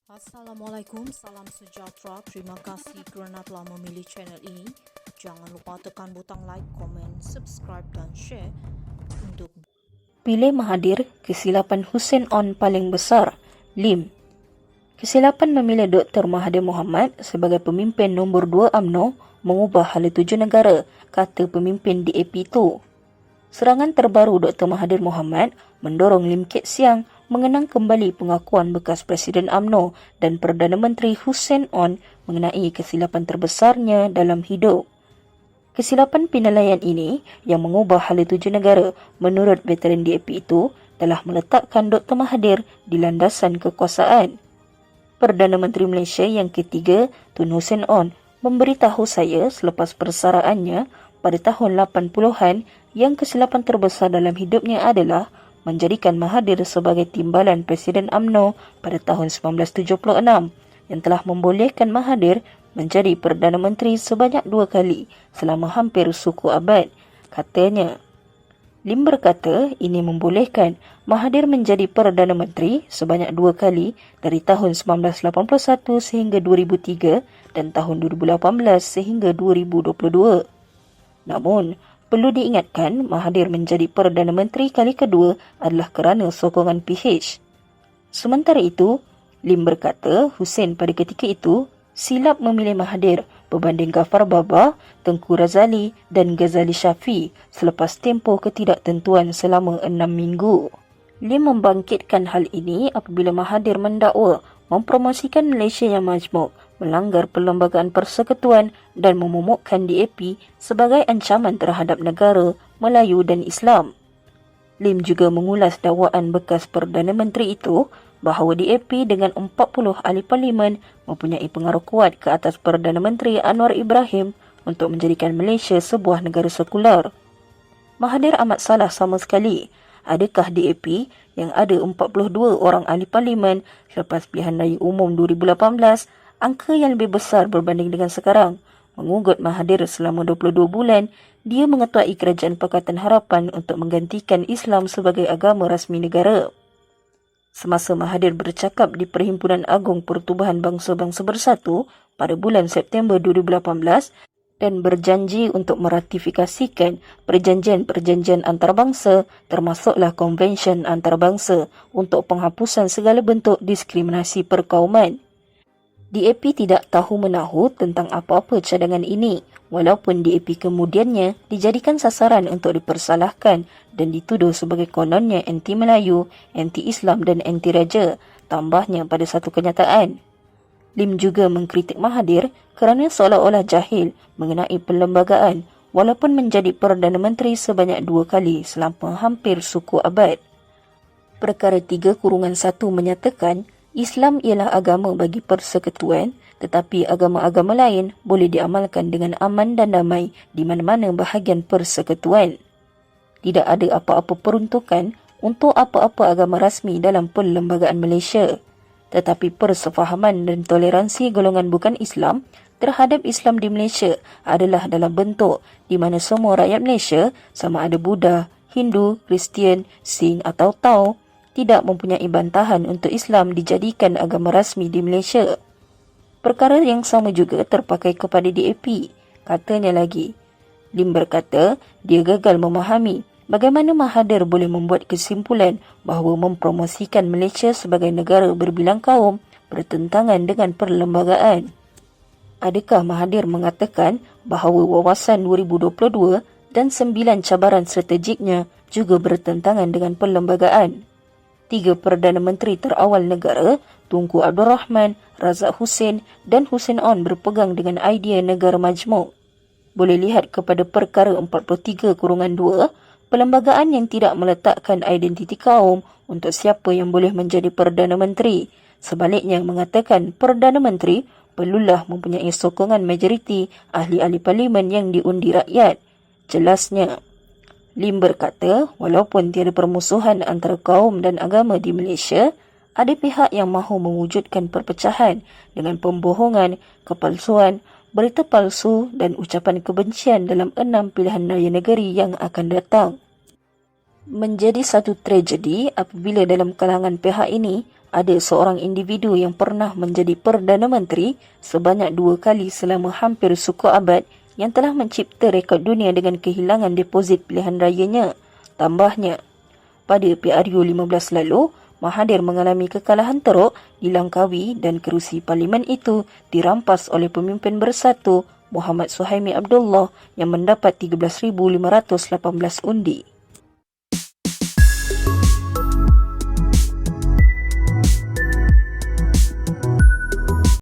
Assalamualaikum, salam sejahtera. Terima kasih kerana telah memilih channel ini. Jangan lupa tekan butang like, komen, subscribe dan share untuk Pilih Mahathir, kesilapan Hussein On paling besar. Lim. Kesilapan memilih Dr. Mahathir Mohamad sebagai pemimpin nombor 2 UMNO mengubah hala tuju negara, kata pemimpin DAP itu. Serangan terbaru Dr. Mahathir Mohamad mendorong Lim Kek Siang mengenang kembali pengakuan bekas Presiden UMNO dan Perdana Menteri Hussein On mengenai kesilapan terbesarnya dalam hidup. Kesilapan penilaian ini yang mengubah hala tuju negara menurut veteran DAP itu telah meletakkan Dr. Mahathir di landasan kekuasaan. Perdana Menteri Malaysia yang ketiga, Tun Hussein On, memberitahu saya selepas persaraannya pada tahun 80-an yang kesilapan terbesar dalam hidupnya adalah menjadikan Mahathir sebagai timbalan Presiden UMNO pada tahun 1976 yang telah membolehkan Mahathir menjadi Perdana Menteri sebanyak 2 kali selama hampir suku abad, katanya. Lim berkata ini membolehkan Mahathir menjadi Perdana Menteri sebanyak 2 kali dari tahun 1981 sehingga 2003 dan tahun 2018 sehingga 2022. Namun, perlu diingatkan Mahathir menjadi Perdana Menteri kali kedua adalah kerana sokongan PH. Sementara itu, Lim berkata Hussein pada ketika itu silap memilih Mahathir berbanding Ghaffar Babah, Tengku Razali dan Ghazali Shafi selepas tempoh ketidaktentuan selama 6 minggu. Lim membangkitkan hal ini apabila Mahathir mendakwa mempromosikan Malaysia yang majmuk, melanggar Perlembagaan Persekutuan dan memomokkan DAP sebagai ancaman terhadap negara, Melayu dan Islam. Lim juga mengulas dakwaan bekas Perdana Menteri itu bahawa DAP dengan 40 ahli parlimen mempunyai pengaruh kuat ke atas Perdana Menteri Anwar Ibrahim untuk menjadikan Malaysia sebuah negara sekular. Mahathir amat salah sama sekali. Adakah DAP yang ada 42 orang ahli parlimen selepas pilihan raya umum 2018, angka yang lebih besar berbanding dengan sekarang, mengugut Mahathir selama 22 bulan, dia mengetuai Kerajaan Pakatan Harapan untuk menggantikan Islam sebagai agama rasmi negara. Semasa Mahathir bercakap di Perhimpunan Agung Pertubuhan Bangsa-Bangsa Bersatu pada bulan September 2018 dan berjanji untuk meratifikasikan perjanjian-perjanjian antarabangsa termasuklah Konvensyen Antarabangsa untuk penghapusan segala bentuk diskriminasi perkauman. DAP tidak tahu menahu tentang apa-apa cadangan ini, walaupun DAP kemudiannya dijadikan sasaran untuk dipersalahkan dan dituduh sebagai kononnya anti-Melayu, anti-Islam dan anti-Raja, tambahnya pada satu kenyataan. Lim juga mengkritik Mahathir kerana seolah-olah jahil mengenai perlembagaan walaupun menjadi Perdana Menteri sebanyak 2 kali selama hampir suku abad. Perkara 3-1 menyatakan Islam ialah agama bagi persekutuan, tetapi agama-agama lain boleh diamalkan dengan aman dan damai di mana-mana bahagian persekutuan. Tidak ada apa-apa peruntukan untuk apa-apa agama rasmi dalam Perlembagaan Malaysia, tetapi persefahaman dan toleransi golongan bukan Islam terhadap Islam di Malaysia adalah dalam bentuk di mana semua rakyat Malaysia, sama ada Buddha, Hindu, Kristian, Sikh atau Tao, tidak mempunyai bantahan untuk Islam dijadikan agama rasmi di Malaysia. Perkara yang sama juga terpakai kepada DAP, katanya lagi. Lim berkata dia gagal memahami bagaimana Mahathir boleh membuat kesimpulan bahawa mempromosikan Malaysia sebagai negara berbilang kaum bertentangan dengan perlembagaan. Adakah Mahathir mengatakan bahawa wawasan 2022 dan 9 cabaran strategiknya juga bertentangan dengan perlembagaan? 3 Perdana Menteri terawal negara, Tunku Abdul Rahman, Razak Hussein dan Hussein On berpegang dengan idea negara majmuk. Boleh lihat kepada perkara 43-2, perlembagaan yang tidak meletakkan identiti kaum untuk siapa yang boleh menjadi Perdana Menteri. Sebaliknya mengatakan Perdana Menteri perlulah mempunyai sokongan majoriti ahli-ahli parlimen yang diundi rakyat. Jelasnya, Lim berkata, walaupun tiada permusuhan antara kaum dan agama di Malaysia, ada pihak yang mahu mewujudkan perpecahan dengan pembohongan, kepalsuan, berita palsu dan ucapan kebencian dalam 6 pilihan raya negeri yang akan datang. Menjadi satu tragedi apabila dalam kalangan pihak ini ada seorang individu yang pernah menjadi Perdana Menteri sebanyak 2 kali selama hampir suku abad yang telah mencipta rekod dunia dengan kehilangan deposit pilihan rayanya. Tambahnya, pada PRU 15 lalu, Mahathir mengalami kekalahan teruk di Langkawi dan kerusi parlimen itu dirampas oleh pemimpin bersatu Muhammad Suhaimi Abdullah yang mendapat 13,518 undi.